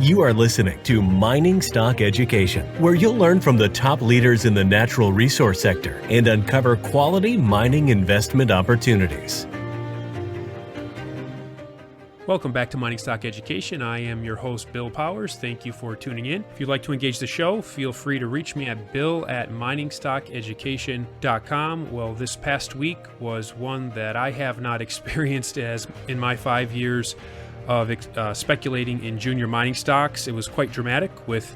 You are listening to Mining Stock Education, where you'll learn from the top leaders in the natural resource sector and uncover quality mining investment opportunities. Welcome back to Mining Stock Education. I am your host, Bill Powers. Thank you for tuning in. If you'd like to engage the show, feel free to reach me at bill@MiningStockEducation.com. Well, this past week was one that I have not experienced as in my 5 years of speculating in junior mining stocks. It was quite dramatic with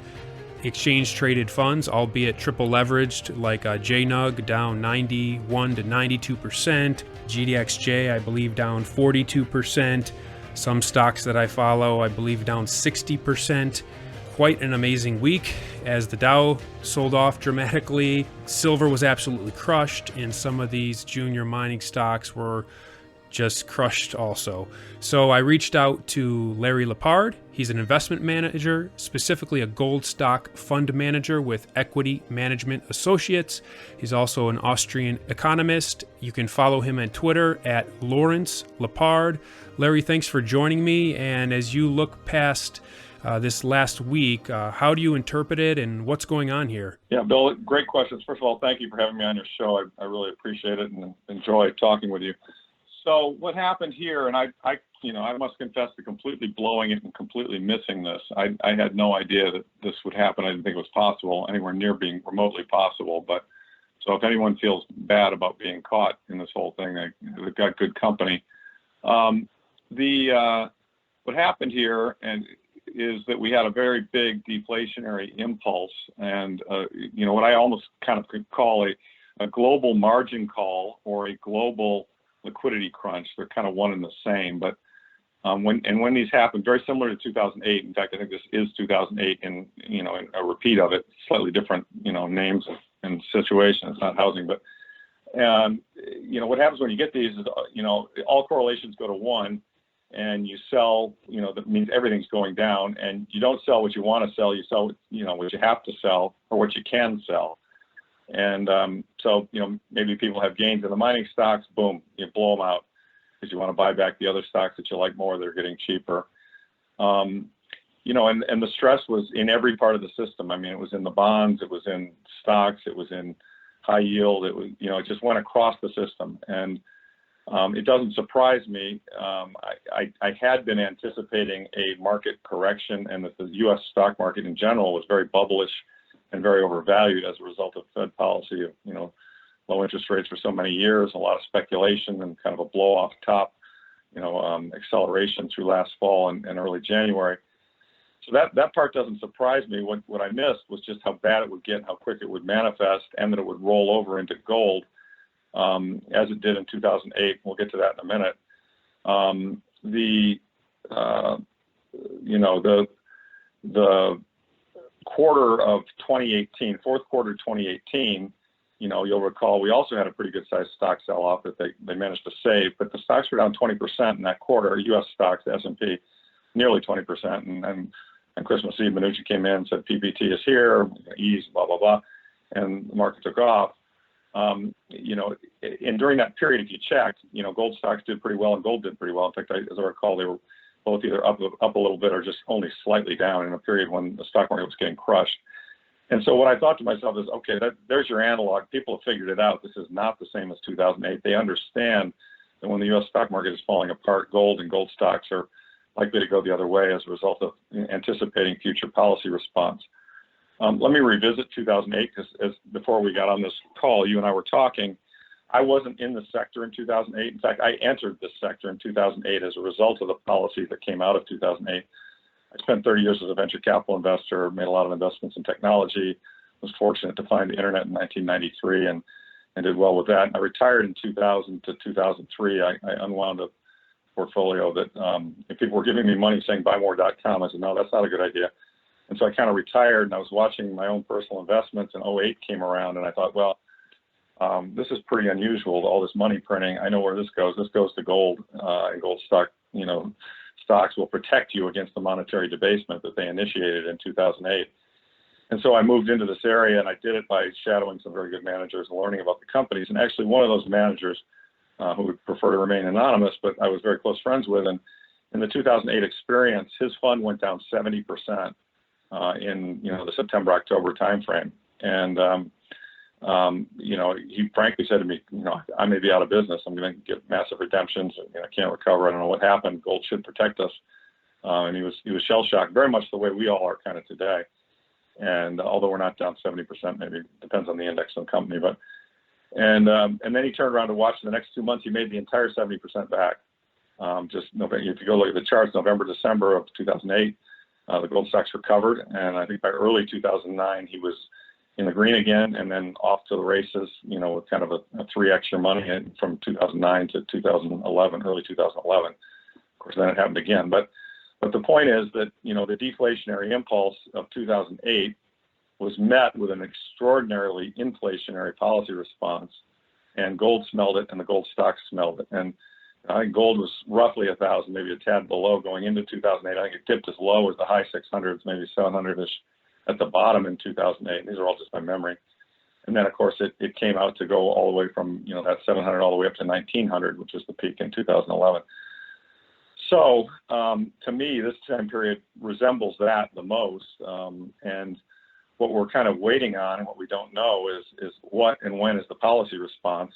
exchange-traded funds, albeit triple leveraged, like JNUG down 91 to 92%, GDXJ, I believe, down 42%. Some stocks that I follow, I believe, down 60%. Quite an amazing week as the Dow sold off dramatically. Silver was absolutely crushed, and some of these junior mining stocks were just crushed also. So I reached out to Larry Lepard. He's an investment manager, specifically a gold stock fund manager with Equity Management Associates. He's also an Austrian economist. You can follow him on Twitter at Lawrence Lepard. Larry, thanks for joining me. And as you look past this last week, how do you interpret it and what's going on here? Yeah, Bill, great questions. First of all, thank you for having me on your show. I really appreciate it and enjoy talking with you. So what happened here, and I must confess to completely blowing it and completely missing this. I had no idea that this would happen. I didn't think it was possible, anywhere near being remotely possible. But so if anyone feels bad about being caught in this whole thing, they've got good company. What happened here is that we had a very big deflationary impulse, and what I almost kind of could call a global margin call or a global liquidity crunch. They're kind of one and the same, but when these happen, very similar to 2008. In fact, I think this is 2008 in a repeat of it, slightly different names and situation. It's not housing, but what happens when you get these is all correlations go to 1, and you sell. That means everything's going down, and you don't sell what you want to sell. You sell what you have to sell or what you can sell. And so maybe people have gains in the mining stocks, boom, you blow them out because you want to buy back the other stocks that you like more that are getting cheaper. And the stress was in every part of the system. I mean, it was in the bonds, it was in stocks, it was in high yield. It was, it just went across the system. And it doesn't surprise me. I had been anticipating a market correction, and that the U.S. stock market in general was very bubblish and very overvalued as a result of Fed policy of low interest rates for so many years, a lot of speculation and kind of a blow off top, acceleration through last fall and early January. So that part doesn't surprise me. What I missed was just how bad it would get, how quick it would manifest, and that it would roll over into gold, as it did in 2008. We'll get to that in a minute. The quarter of 2018, fourth quarter 2018, you'll recall we also had a pretty good sized stock sell-off that they managed to save, but the stocks were down 20% in that quarter. U.S. stocks, the S&P, nearly 20%. And on Christmas Eve, Mnuchin came in and said, PPT is here, ease, blah, blah, blah, and the market took off. And during that period, if you checked, gold stocks did pretty well and gold did pretty well. In fact, as I recall, they were both either up a little bit or just only slightly down in a period when the stock market was getting crushed. And so what I thought to myself is, okay, there's your analog. People have figured it out. This is not the same as 2008. They understand that when the U.S. stock market is falling apart, gold and gold stocks are likely to go the other way as a result of anticipating future policy response. Let me revisit 2008, because before we got on this call, you and I were talking. I wasn't in the sector in 2008. In fact, I entered this sector in 2008 as a result of the policy that came out of 2008. I spent 30 years as a venture capital investor, made a lot of investments in technology, was fortunate to find the internet in 1993 and did well with that. I retired in 2000 to 2003. I unwound a portfolio that if people were giving me money saying buymore.com, I said, no, that's not a good idea. And so I kind of retired, and I was watching my own personal investments, and 2008 came around, and I thought, well, this is pretty unusual, all this money printing. I know where this goes. This goes to gold, and gold stocks will protect you against the monetary debasement that they initiated in 2008. And so I moved into this area, and I did it by shadowing some very good managers and learning about the companies. And actually one of those managers who would prefer to remain anonymous, but I was very close friends with, and in the 2008 experience, his fund went down 70% in the September-October timeframe. And he frankly said to me, I may be out of business. I'm going to get massive redemptions. I can't recover. I don't know what happened. Gold should protect us. And he was shell shocked, very much the way we all are kind of today. And although we're not down 70%, maybe depends on the index and the company, but and then he turned around to watch the next 2 months. He made the entire 70% back. Just if you go look at the charts, November, December of 2008, the gold stocks recovered, and I think by early 2009 he was in the green again, and then off to the races. With kind of a 3x your money from 2009 to 2011, early 2011. Of course, then it happened again, but the point is that the deflationary impulse of 2008 was met with an extraordinarily inflationary policy response, and gold smelled it, and the gold stocks smelled it. And I think gold was roughly 1,000, maybe a tad below going into 2008. I think it dipped as low as the high 600s, maybe 700-ish at the bottom in 2008. These are all just by memory. And then, of course, it came out to go all the way from that 700 all the way up to 1,900, which was the peak in 2011. So to me, this time period resembles that the most. And what we're kind of waiting on and what we don't know is what and when is the policy response.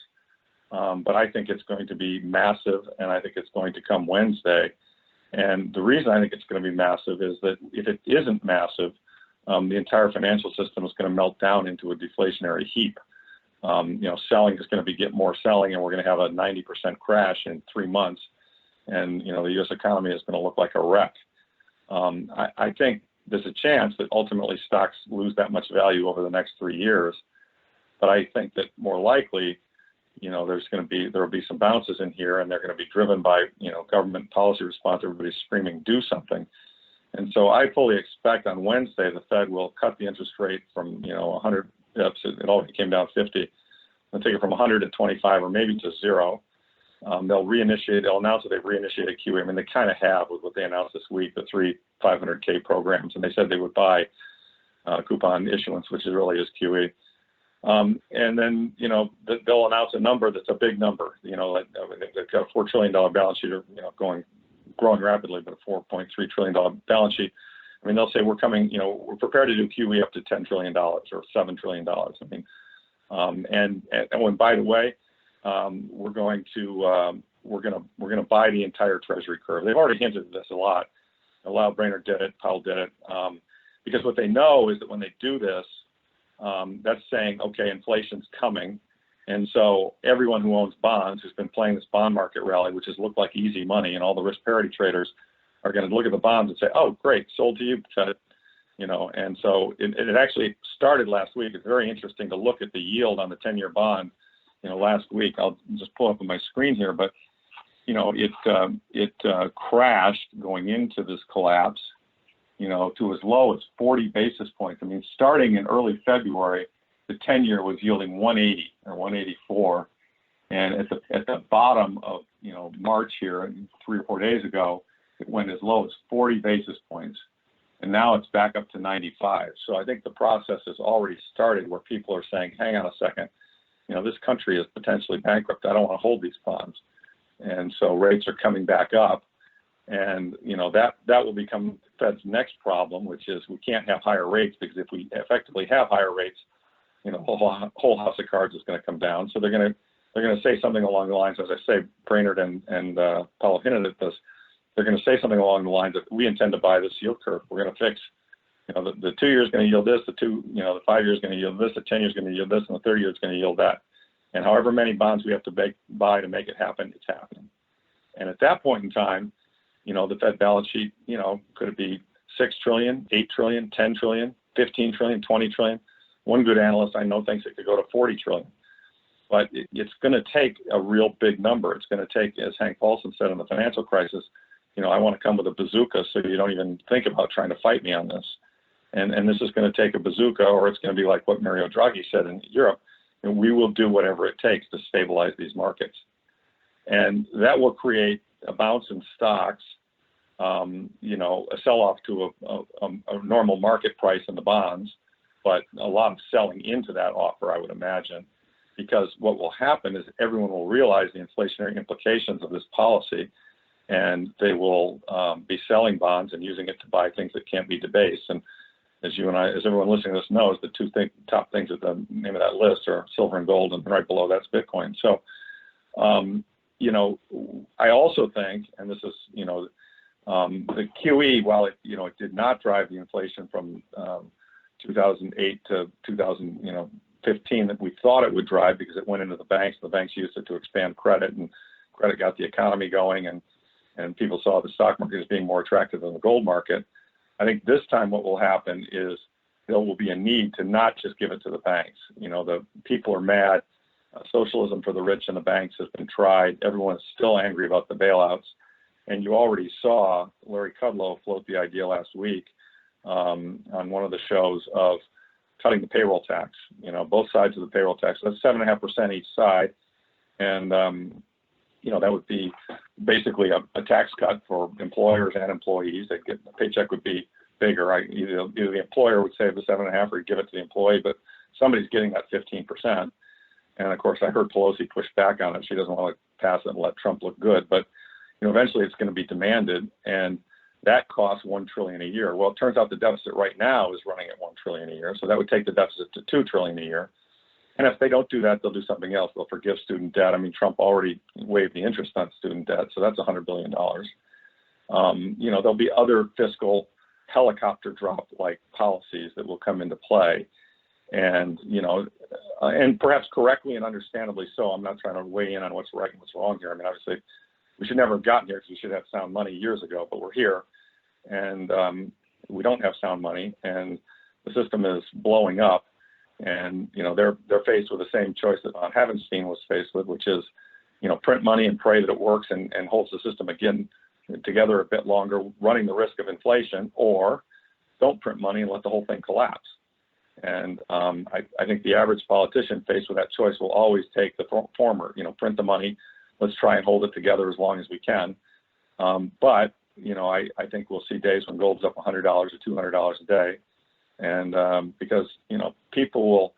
But I think it's going to be massive, and I think it's going to come Wednesday. And the reason I think it's going to be massive is that if it isn't massive, the entire financial system is going to melt down into a deflationary heap. Selling is going to get more selling, and we're going to have a 90% crash in 3 months. And, the U.S. economy is going to look like a wreck. I think there's a chance that ultimately stocks lose that much value over the next 3 years. But I think that more likely, there will be some bounces in here, and they're going to be driven by, government policy response. Everybody's screaming, do something. And so I fully expect on Wednesday, the Fed will cut the interest rate from, 100 pips. It already came down 50. They'll take it from 100 to 25 or maybe to 0. They'll announce that they've reinitiated QE. I mean, they kind of have with what they announced this week, the 3 500K programs, and they said they would buy coupon issuance, which is really is QE. And then, they'll announce a number that's a big number. They've got a $4 trillion balance sheet, growing rapidly, but a $4.3 trillion balance sheet. I mean, they'll say we're prepared to do QE up to $10 trillion or $7 trillion. I mean, and by the way, we're going to buy the entire Treasury curve. They've already hinted at this a lot. Lyle Brainerd did it, Powell did it, because what they know is that when they do this, that's saying, okay, inflation's coming. And so everyone who owns bonds, who's been playing this bond market rally, which has looked like easy money, and all the risk parity traders are going to look at the bonds and say, oh, great, sold to you, Fed. And so it actually started last week. It's very interesting to look at the yield on the 10-year bond. Last week, I'll just pull up on my screen here, but, it crashed going into this collapse, to as low as 40 basis points. I mean, starting in early February, the 10-year was yielding 180 or 184. And at the bottom of, March here, 3 or 4 days ago, it went as low as 40 basis points. And now it's back up to 95. So I think the process has already started where people are saying, hang on a second, this country is potentially bankrupt. I don't want to hold these bonds. And so rates are coming back up. And, that will become the Fed's next problem, which is we can't have higher rates, because if we effectively have higher rates, a whole house of cards is going to come down. So they're going to say something along the lines, as I say, Brainerd and Powell hinted at this. They're going to say something along the lines of, we intend to buy this yield curve. We're going to fix, the 2 years is going to yield this, the 5 years is going to yield this, the 10 years is going to yield this, and the 30 years is going to yield that. And however many bonds we have to buy to make it happen, it's happening. And at that point in time, the Fed balance sheet, could it be 6 trillion, 8 trillion, 10 trillion, 15 trillion, 20 trillion? One good analyst I know thinks it could go to 40 trillion. But it's going to take a real big number. It's going to take, as Hank Paulson said in the financial crisis, I want to come with a bazooka so you don't even think about trying to fight me on this. And this is going to take a bazooka, or it's going to be like what Mario Draghi said in Europe, and we will do whatever it takes to stabilize these markets. And that will create a bounce in stocks, a sell-off to a normal market price in the bonds, but a lot of selling into that offer, I would imagine, because what will happen is everyone will realize the inflationary implications of this policy. and they will be selling bonds and using it to buy things that can't be debased. And as everyone listening to this knows, the top things at the name of that list are silver and gold, and right below that's Bitcoin. So, I also think, and this is, the QE, while it did not drive the inflation from 2008 to 2015 that we thought it would drive, because it went into the banks. The banks used it to expand credit, and credit got the economy going, and people saw the stock market as being more attractive than the gold market. I think this time what will happen is there will be a need to not just give it to the banks. The people are mad. Socialism for the rich and the banks has been tried. Everyone's still angry about the bailouts. And you already saw Larry Kudlow float the idea last week on one of the shows of cutting the payroll tax, both sides of the payroll tax. That's 7.5% each side. And, that would be basically a tax cut for employers and employees. The paycheck would be bigger. Either the employer would save the 7.5% or give it to the employee, but somebody's getting that 15%. And of course, I heard Pelosi push back on it. She doesn't want to pass it and let Trump look good, but eventually it's going to be demanded, and that costs $1 trillion a year. Well, it turns out the deficit right now is running at $1 trillion a year, so that would take the deficit to $2 trillion a year. And if they don't do that, they'll do something else. They'll forgive student debt. Trump already waived the interest on student debt, so that's $100 billion. There'll be other fiscal helicopter drop-like policies that will come into play, and and perhaps correctly and understandably so. I'm not trying to weigh in on what's right and what's wrong here. Obviously, we should never have gotten here because we should have sound money years ago, but we're here, and we don't have sound money, and the system is blowing up. And they're faced with the same choice that von Havenstein was faced with, which is print money and pray that it works and holds the system again together a bit longer, running the risk of inflation, or don't print money and let the whole thing collapse. And I think the average politician faced with that choice will always take the former. Print the money, let's try and hold it together as long as we can. But I think we'll see days when gold's up $100 or $200 a day. And because, people will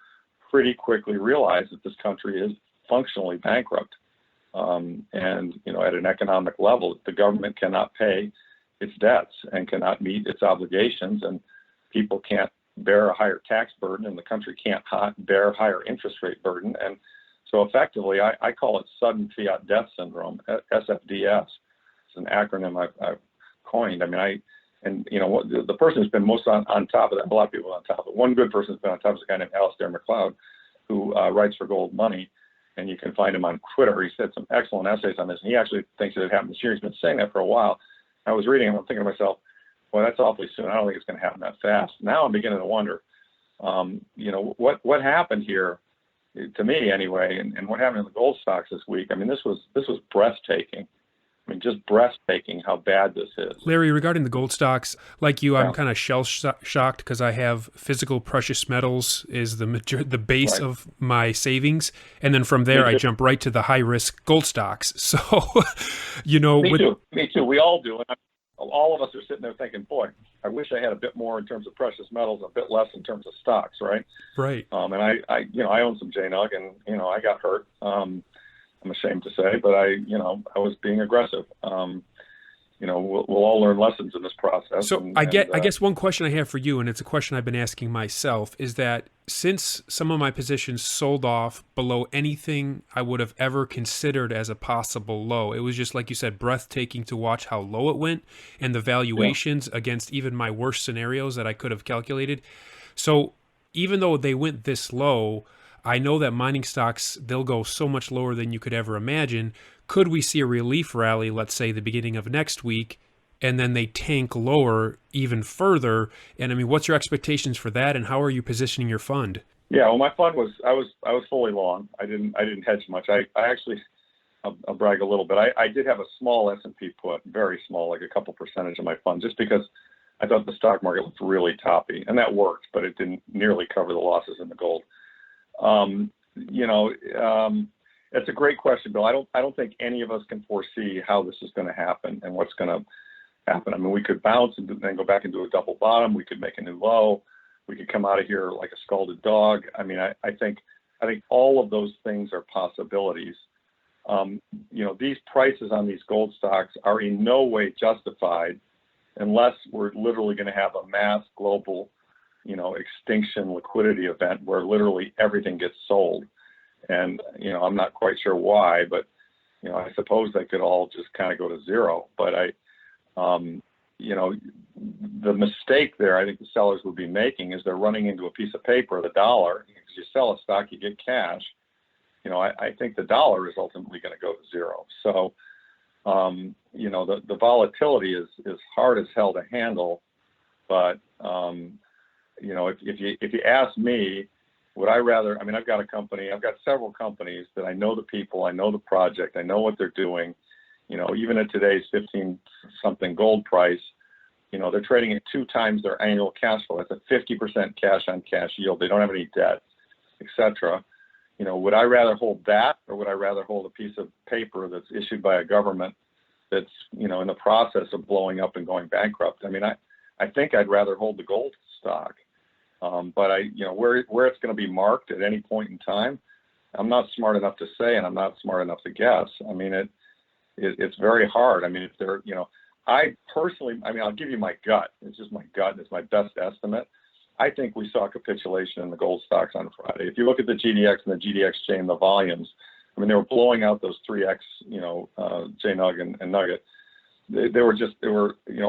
pretty quickly realize that this country is functionally bankrupt. And, at an economic level, the government cannot pay its debts and cannot meet its obligations, and people can't bear a higher tax burden, and the country can't bear a higher interest rate burden. And so effectively, I call it sudden fiat death syndrome, SFDS. It's an acronym I've coined. The person who's been most on top of that, a lot of people on top of it. One good person who's been on top is a guy named Alistair McLeod, who writes for Gold Money, and you can find him on Twitter. He said some excellent essays on this, and he actually thinks that it happened this year. He's been saying that for a while. I was reading him, I'm thinking to myself, well, that's awfully soon. I don't think it's going to happen that fast. Now I'm beginning to wonder, what happened here, to me anyway, and what happened in the gold stocks this week. This was breathtaking. Just breathtaking how bad this is. Larry, regarding the gold stocks, like you, I'm kind of shell-shocked because I have physical precious metals is the base of my savings. And then from there, I jump right to the high-risk gold stocks. So, Me too. We all do. And all of us are sitting there thinking, boy, I wish I had a bit more in terms of precious metals, a bit less in terms of stocks, right? Right. And I own some JNUG, and I got hurt. I'm ashamed to say, but I was being aggressive. We'll all learn lessons in this process. So I guess one question I have for you, and it's a question I've been asking myself, is that since some of my positions sold off below anything I would have ever considered as a possible low, it was just, like you said, breathtaking to watch how low it went and the valuations against even my worst scenarios that I could have calculated. So even though they went this low, I know that mining stocks, they'll go so much lower than you could ever imagine. Could we see a relief rally, let's say the beginning of next week, and then they tank lower even further? And what's your expectations for that, and how are you positioning your fund? Yeah, well, my fund was I was fully long. I didn't hedge much. I actually, I'll brag a little bit. I did have a small S&P put, very small, like a couple percentage of my fund, just because I thought the stock market looked really toppy, and that worked, but it didn't nearly cover the losses in the gold. It's a great question, Bill. I don't think any of us can foresee how this is going to happen and what's going to happen. We could bounce and then go back into a double bottom. We could make a new low. We could come out of here like a scalded dog. I think all of those things are possibilities. these prices on these gold stocks are in no way justified unless we're literally going to have a mass global, extinction liquidity event where literally everything gets sold. And, I'm not quite sure why, but, I suppose they could all just kind of go to zero. But the mistake there I think the sellers would be making is they're running into a piece of paper, the dollar, because you sell a stock, you get cash. I think the dollar is ultimately going to go to zero. So, the volatility is hard as hell to handle. But, if you ask me, would I rather, I've got several companies that I know the people, I know the project, I know what they're doing. Even at today's 15-something gold price, they're trading at 2 times their annual cash flow. That's a 50% cash on cash yield. They don't have any debt, etc. Would I rather hold that, or would I rather hold a piece of paper that's issued by a government that's, in the process of blowing up and going bankrupt? I think I'd rather hold the gold stock. But where it's going to be marked at any point in time, I'm not smart enough to say, and I'm not smart enough to guess. It's very hard. If there, I personally, I'll give you my gut. It's just my gut. It's my best estimate. I think we saw capitulation in the gold stocks on Friday. If you look at the GDX and the GDX chain, the volumes, they were blowing out those 3X, JNUG and Nugget. They were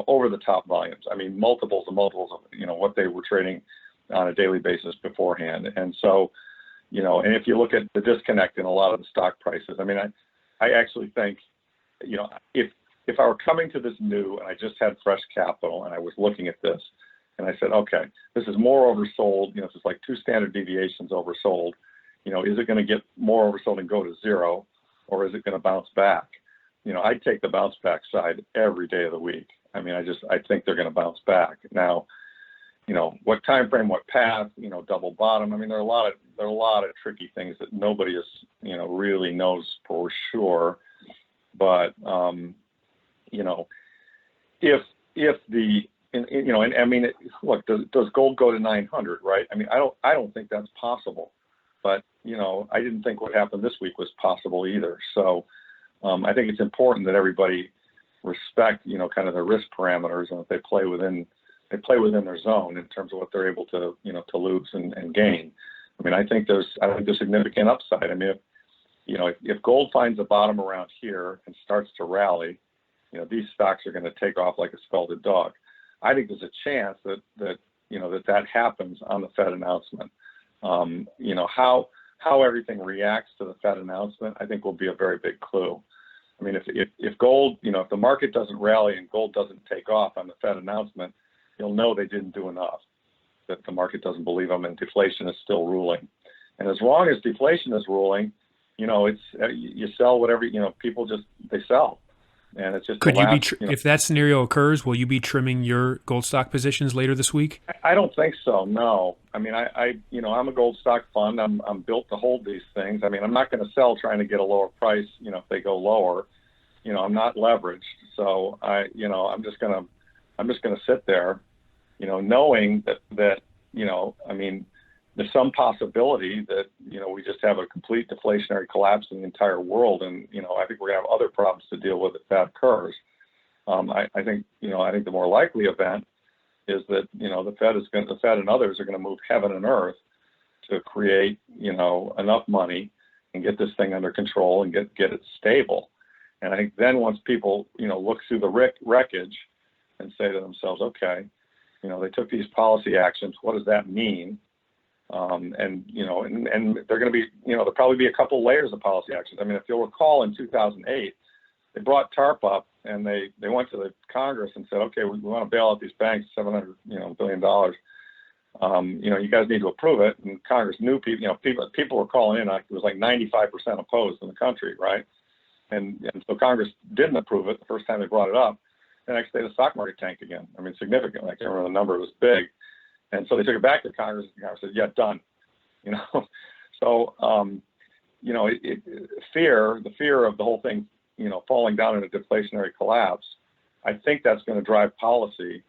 over the top volumes. Multiples and multiples of, what they were trading on a daily basis beforehand. And so, and if you look at the disconnect in a lot of the stock prices, I actually think, if I were coming to this new and I just had fresh capital and I was looking at this and I said, okay, this is more oversold, this is like 2 standard deviations oversold, is it going to get more oversold and go to zero, or is it going to bounce back? I'd take the bounce back side every day of the week. I think they're going to bounce back. Now, what time frame, what path, double bottom. There are a lot of tricky things that nobody is, really knows for sure. But if the look, does gold go to 900, right? I don't think that's possible. But I didn't think what happened this week was possible either. So I think it's important that everybody respect, kind of the risk parameters, and if they play within their zone in terms of what they're able to, to lose and gain. I think there's significant upside. If gold finds a bottom around here and starts to rally, these stocks are going to take off like a scalded dog. I think there's a chance that happens on the Fed announcement. How everything reacts to the Fed announcement, I think will be a very big clue. If gold, if the market doesn't rally and gold doesn't take off on the Fed announcement, you'll know they didn't do enough, that the market doesn't believe them and deflation is still ruling. And as long as deflation is ruling, you sell whatever, people they sell. And it's just, could you be, if that scenario occurs, will you be trimming your gold stock positions later this week? I don't think so. No. I'm a gold stock fund. I'm built to hold these things. I'm not going to sell trying to get a lower price, if they go lower. I'm not leveraged. So I'm just going to sit there, knowing that there's some possibility that, we just have a complete deflationary collapse in the entire world. And, I think we're going to have other problems to deal with if that occurs. I think the more likely event is that, the Fed and others are going to move heaven and earth to create, enough money and get this thing under control and get it stable. And I think then once people, look through the wreckage and say to themselves, okay, they took these policy actions, what does that mean? And they're going to be, there'll probably be a couple layers of policy actions. If you'll recall in 2008, they brought TARP up and they went to the Congress and said, okay, we want to bail out these banks, $700 billion. You guys need to approve it. And Congress knew people were calling in. It was like 95% opposed in the country, right? And so Congress didn't approve it the first time they brought it up. The next day, the stock market tanked again. Significantly. I can't remember the number. It was big. And so they took it back to Congress, and Congress said, yeah, done. So, the fear of the whole thing, falling down in a deflationary collapse, I think that's going to drive policy,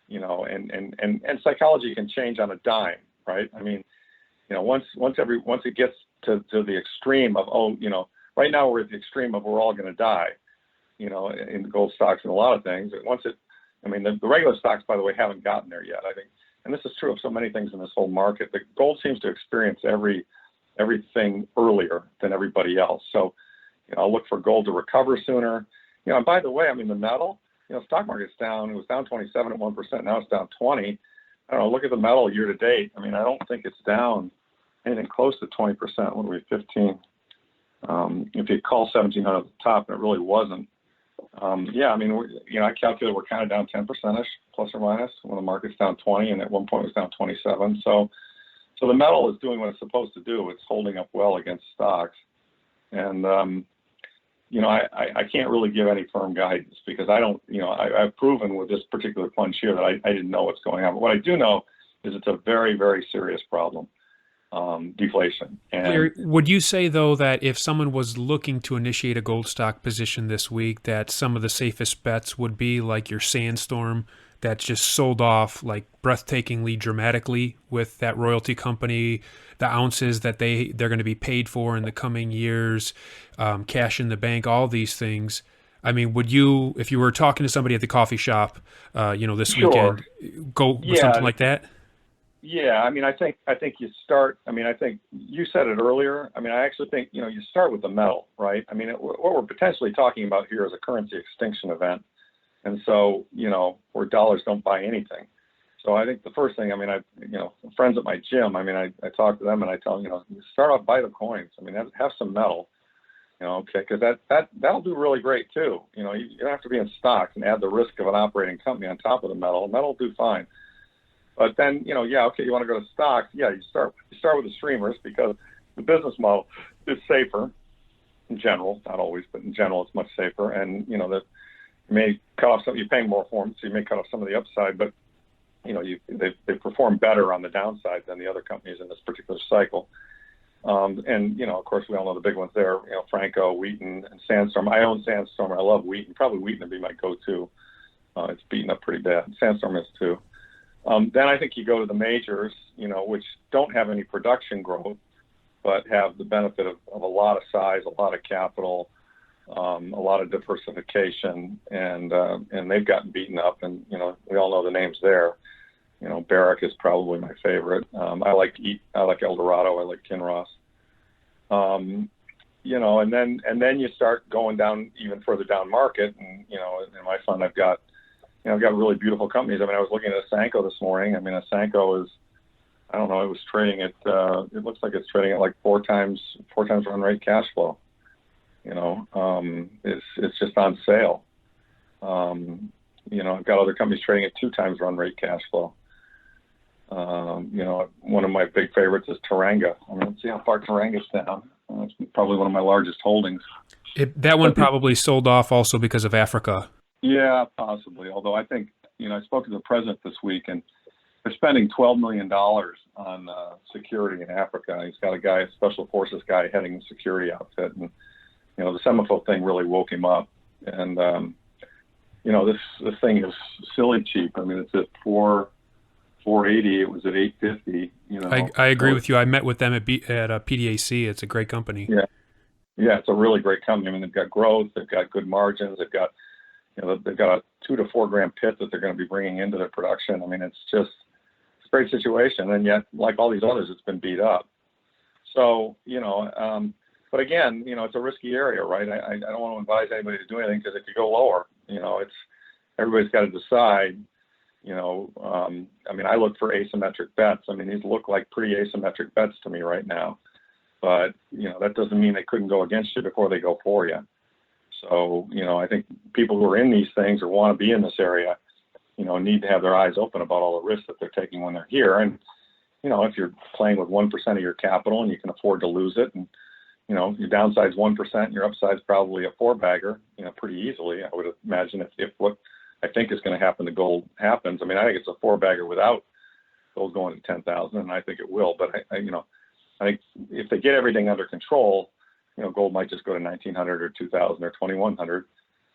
and psychology can change on a dime, right? Once it gets to the extreme of, right now we're at the extreme of we're all going to die, in the gold stocks and a lot of things. The regular stocks, by the way, haven't gotten there yet, I think. And this is true of so many things in this whole market. The gold seems to experience everything earlier than everybody else. So, I'll look for gold to recover sooner. And by the way, the metal, stock market's down. It was down 27 at 1%. Now it's down 20. I don't know. Look at the metal year to date. I don't think it's down anything close to 20%. What are we, 15? If you call 1700 at the top, and it really wasn't. I calculate we're kind of down 10%ish, plus or minus, when the market's down 20, and at one point it was down 27. So the metal is doing what it's supposed to do. It's holding up well against stocks. And, I can't really give any firm guidance because I've proven with this particular plunge here that I didn't know what's going on. But what I do know is it's a very, very serious problem, deflation. And Larry, would you say, though, that if someone was looking to initiate a gold stock position this week, that some of the safest bets would be like your Sandstorm that just sold off like breathtakingly dramatically with that royalty company, the ounces that they're going to be paid for in the coming years, cash in the bank, all these things? Would you, if you were talking to somebody at the coffee shop, this Sure. weekend, go with something like that? Yeah, I think you start. I think you said it earlier. I actually think you start with the metal, right? What we're potentially talking about here is a currency extinction event, and so where dollars don't buy anything. So I think the first thing, friends at my gym, I talk to them and I tell them, start off buy the coins. Have some metal, okay, because that'll do really great too. You don't have to be in stocks and add the risk of an operating company on top of the metal. Metal will do fine. But then, you want to go to stocks. Yeah, you start with the streamers because the business model is safer in general, not always, but in general, it's much safer. And, that you may cut off you're paying more for them, so you may cut off some of the upside, but, they perform better on the downside than the other companies in this particular cycle. And, of course, we all know the big ones there, Franco, Wheaton, and Sandstorm. I own Sandstorm. I love Wheaton. Probably Wheaton would be my go-to. It's beaten up pretty bad. Sandstorm is too. Then I think you go to the majors, which don't have any production growth, but have the benefit of a lot of size, a lot of capital, a lot of diversification, and they've gotten beaten up. And we all know the names there. Barrick is probably my favorite. I like Eldorado. I like Kinross. And then you start going down even further down market, and in my fund I've got really beautiful companies. I was looking at Asanko this morning. Asanko is, I don't know, it was trading at, it looks like it's trading at like four times run rate cash flow. It's just on sale. I've got other companies trading at 2 times run rate cash flow. One of my big favorites is Teranga. Let's see how far Taranga's down. It's probably one of my largest holdings. That one probably sold off also because of Africa. Yeah, possibly. Although I think, I spoke to the president this week, and they're spending $12 million on security in Africa. He's got a special forces guy heading the security outfit, and the Semifo thing really woke him up. And this thing is silly cheap. It's at $480. It was at $850. I agree with you. I met with them at PDAC. It's a great company. Yeah, it's a really great company. They've got growth. They've got good margins. They've got a 2 to 4 gram pit that they're going to be bringing into their production. It's a great situation. And yet, like all these others, it's been beat up. So, but again, it's a risky area, right? I don't want to advise anybody to do anything because if you go lower, everybody's got to decide, I look for asymmetric bets. These look like pretty asymmetric bets to me right now, but, that doesn't mean they couldn't go against you before they go for you. So, I think people who are in these things or want to be in this area, need to have their eyes open about all the risks that they're taking when they're here. And, if you're playing with 1% of your capital and you can afford to lose it, and, your downside's 1% and your upside's probably a 4-bagger, pretty easily. I would imagine if what I think is going to happen to gold happens. I think it's a 4-bagger without gold going to 10,000, and I think it will. But I think if they get everything under control, gold might just go to 1,900 or 2,000 or 2,100,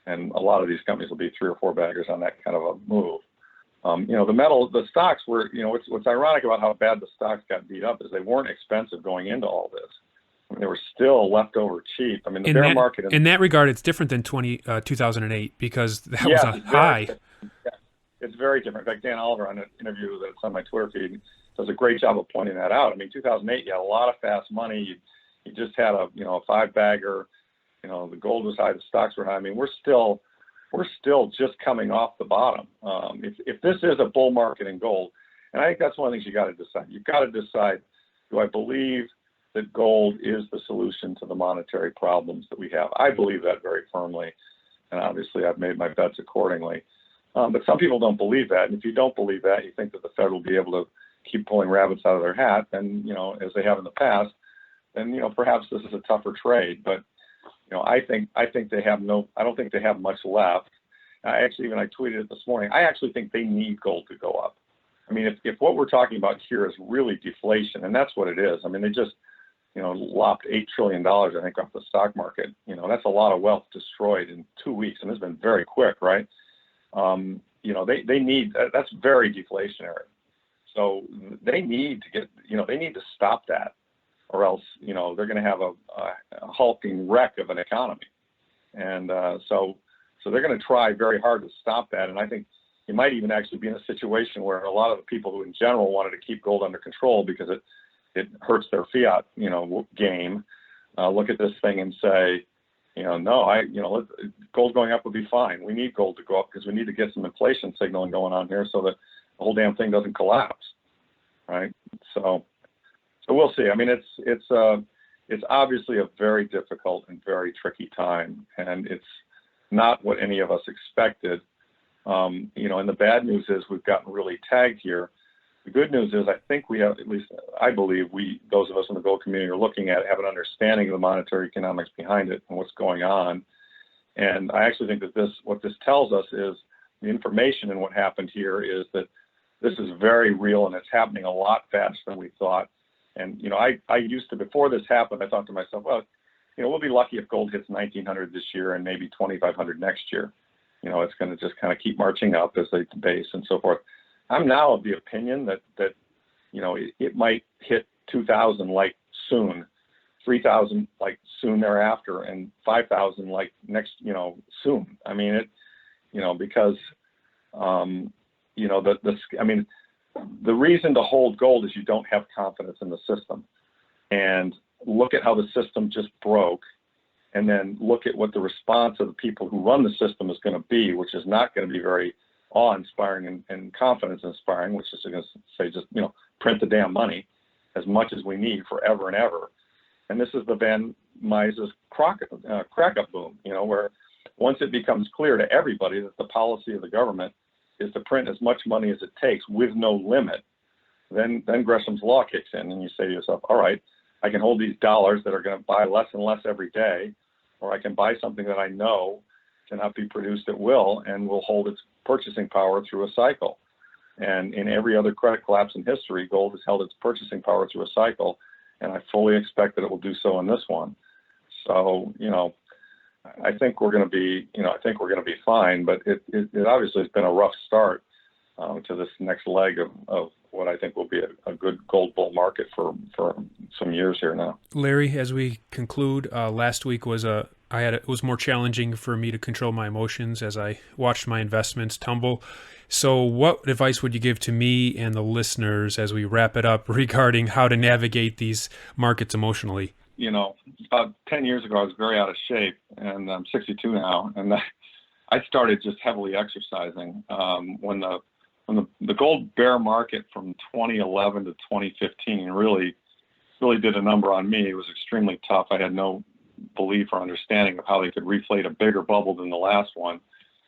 and a lot of these companies will be 3 or 4 baggers on that kind of a move. The stocks were, what's ironic about how bad the stocks got beat up is they weren't expensive going into all this. I mean, they were still leftover cheap. I mean, the In bear that market. in that regard, it's different than 2008 because that was a It's high. it's very different. In fact, Dan Oliver on an interview that's on my Twitter feed does a great job of pointing that out. I mean, 2008, you had a lot of fast money. You just had a five bagger. The gold was high, the stocks were high. I mean, we're still just coming off the bottom. If this is a bull market in gold, and I think that's one of the things you got to decide. You've got to decide: do I believe that gold is the solution to the monetary problems that we have? I believe that very firmly, and obviously I've made my bets accordingly. But some people don't believe that, and if you don't believe that, you think that the Fed will be able to keep pulling rabbits out of their hat, and as they have in the past, then perhaps this is a tougher trade. But I think they have I don't think they have much left. I tweeted it this morning. I actually think they need gold to go up. I mean, if what we're talking about here is really deflation, and that's what it is. I mean, they just lopped $8 trillion, I think, off the stock market. That's a lot of wealth destroyed in 2 weeks, and it's been very quick, right? They need that's very deflationary. So they need to get, they need to stop that, or else, they're going to have a hulking wreck of an economy. And so they're going to try very hard to stop that. And I think you might even actually be in a situation where a lot of the people who in general wanted to keep gold under control because it hurts their fiat, game, look at this thing and say, no, gold going up would be fine. We need gold to go up because we need to get some inflation signaling going on here so that the whole damn thing doesn't collapse, right? So we'll see. I mean, it's obviously a very difficult and very tricky time, and it's not what any of us expected. And the bad news is we've gotten really tagged here. The good news is I think we have, at least I believe those of us in the gold community are looking at it, have an understanding of the monetary economics behind it and what's going on. And I actually think that what this tells us is the information in what happened here is that this is very real and it's happening a lot faster than we thought. And, I used to, before this happened, I thought to myself, well, we'll be lucky if gold hits 1,900 this year and maybe 2,500 next year. It's going to just kind of keep marching up as they base and so forth. I'm now of the opinion that it might hit 2,000 like soon, 3,000 like soon thereafter, and 5,000 like next, soon. I mean, because, the reason to hold gold is you don't have confidence in the system. And look at how the system just broke, and then look at what the response of the people who run the system is going to be, which is not going to be very awe-inspiring and confidence-inspiring, which is going to say just, print the damn money as much as we need forever and ever. And this is the Van Mises crack-up boom, where once it becomes clear to everybody that the policy of the government is to print as much money as it takes with no limit, then Gresham's law kicks in, and you say to yourself, all right, I can hold these dollars that are going to buy less and less every day, or I can buy something that I know cannot be produced at will and will hold its purchasing power through a cycle. And in every other credit collapse in history, gold has held its purchasing power through a cycle, and I fully expect that it will do so in this one. So, I think we're going to be, fine, but it obviously has been a rough start to this next leg of what I think will be a good gold bull market for some years here now. Larry, as we conclude, last week it was more challenging for me to control my emotions as I watched my investments tumble. So what advice would you give to me and the listeners as we wrap it up regarding how to navigate these markets emotionally? About 10 years ago, I was very out of shape, and I'm 62 now, and I started just heavily exercising. When the gold bear market from 2011 to 2015 really did a number on me. It was extremely tough. I had no belief or understanding of how they could reflate a bigger bubble than the last one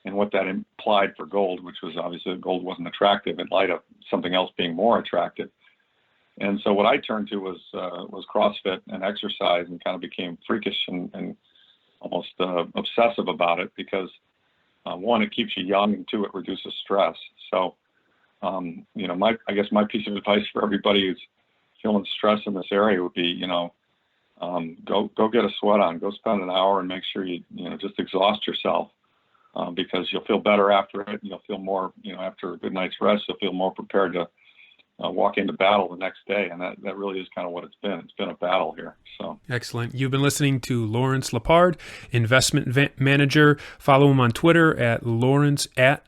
and what that implied for gold, which was obviously that gold wasn't attractive in light of something else being more attractive. And so what I turned to was CrossFit and exercise, and kind of became freakish and almost obsessive about it because one, it keeps you young, and two, it reduces stress. So, I guess my piece of advice for everybody who's feeling stress in this area would be, go get a sweat on, go spend an hour and make sure you just exhaust yourself, because you'll feel better after it. You'll feel more, after a good night's rest, you'll feel more prepared to walk into battle the next day. And that really is kind of what it's been. It's been a battle here. So excellent. You've been listening to Lawrence Lepard, investment manager. Follow him on Twitter at Lawrence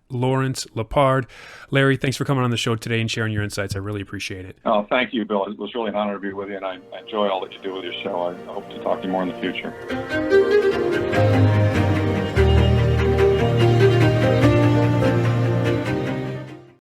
Lepard. Larry, thanks for coming on the show today and sharing your insights. I really appreciate it. Oh, thank you, Bill. It was really an honor to be with you, and I enjoy all that you do with your show. I hope to talk to you more in the future.